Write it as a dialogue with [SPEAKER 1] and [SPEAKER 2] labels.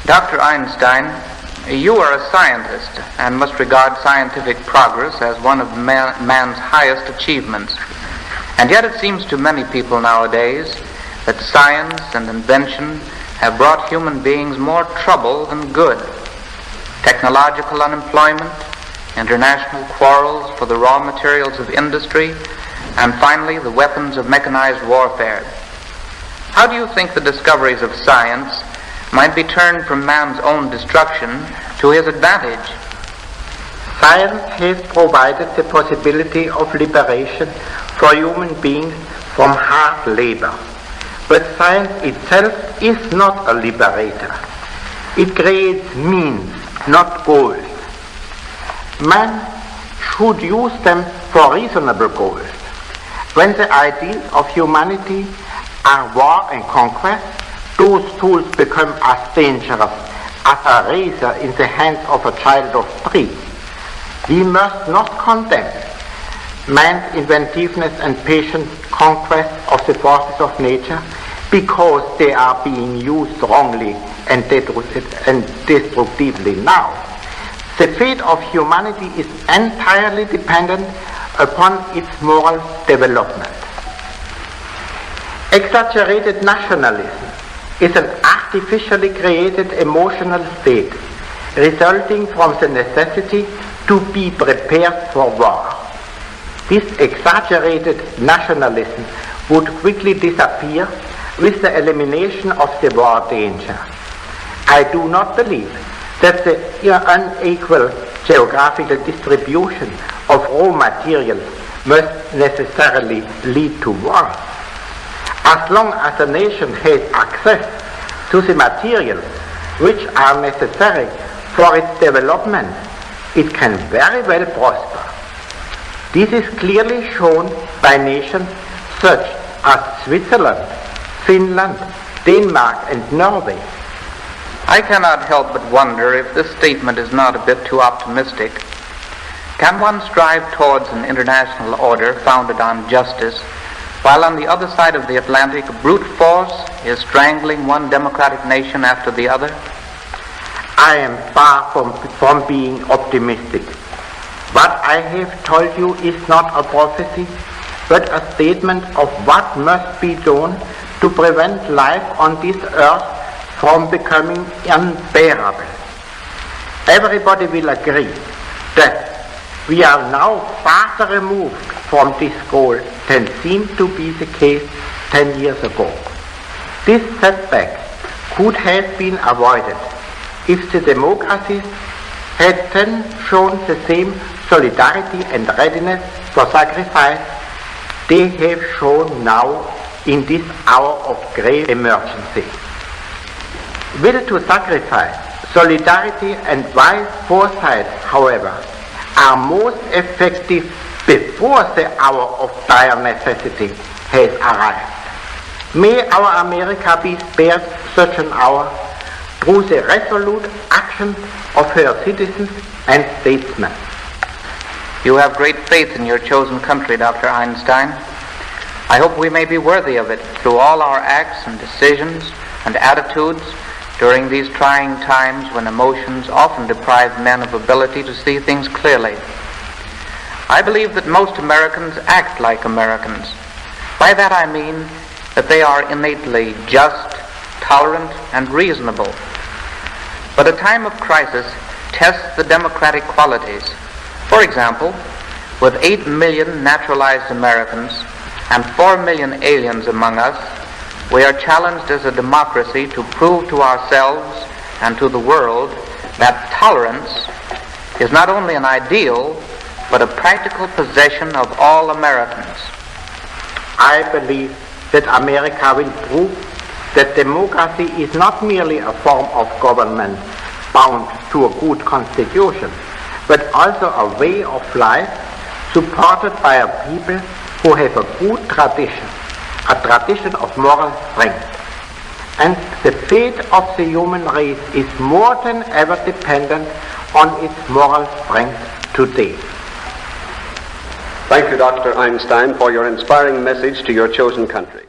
[SPEAKER 1] Dr. Einstein, you are a scientist and must regard scientific progress as one of man's highest achievements. And yet it seems to many people nowadays that science and invention have brought human beings more trouble than good. Technological unemployment, international quarrels for the raw materials of industry, and finally the weapons of mechanized warfare. How do you think the discoveries of science might be turned from man's own destruction to his advantage?
[SPEAKER 2] Science has provided the possibility of liberation for human beings from hard labor. But science itself is not a liberator. It creates means, not goals. Man should use them for reasonable goals. When the ideals of humanity are war and conquest, those tools become as dangerous as a razor in the hands of a child of 3. We must not condemn man's inventiveness and patient conquest of the forces of nature because they are being used wrongly and destructively now. The fate of humanity is entirely dependent upon its moral development. Exaggerated nationalism is an artificially created emotional state resulting from the necessity to be prepared for war. This exaggerated nationalism would quickly disappear with the elimination of the war danger. I do not believe that the unequal geographical distribution of raw materials must necessarily lead to war. As long as a nation has access to the materials which are necessary for its development, it can very well prosper. This is clearly shown by nations such as Switzerland, Finland, Denmark, and Norway.
[SPEAKER 1] I cannot help but wonder if this statement is not a bit too optimistic. Can one strive towards an international order founded on justice, while on the other side of the Atlantic brute force is strangling one democratic nation after the other?
[SPEAKER 2] I am far from being optimistic. What I have told you is not a prophecy, but a statement of what must be done to prevent life on this earth from becoming unbearable. Everybody will agree that we are now farther removed from this goal than seemed to be the case 10 years ago. This setback could have been avoided if the democracies had then shown the same solidarity and readiness for sacrifice they have shown now in this hour of grave emergency. Will to sacrifice, solidarity, and wise foresight, however, are most effective before the hour of dire necessity has arrived. May our America be spared such an hour through the resolute action of her citizens and statesmen.
[SPEAKER 1] You have great faith in your chosen country, Dr. Einstein. I hope we may be worthy of it through all our acts and decisions and attitudes during these trying times when emotions often deprive men of ability to see things clearly. I believe that most Americans act like Americans. By that I mean that they are innately just, tolerant, and reasonable. But a time of crisis tests the democratic qualities. For example, with 8 million naturalized Americans and 4 million aliens among us, we are challenged as a democracy to prove to ourselves and to the world that tolerance is not only an ideal, but a practical possession of all Americans.
[SPEAKER 2] I believe that America will prove that democracy is not merely a form of government bound to a good constitution, but also a way of life supported by a people who have a good tradition, a tradition of moral strength. And the fate of the human race is more than ever dependent on its moral strength today.
[SPEAKER 3] Thank you, Dr. Einstein, for your inspiring message to your chosen country.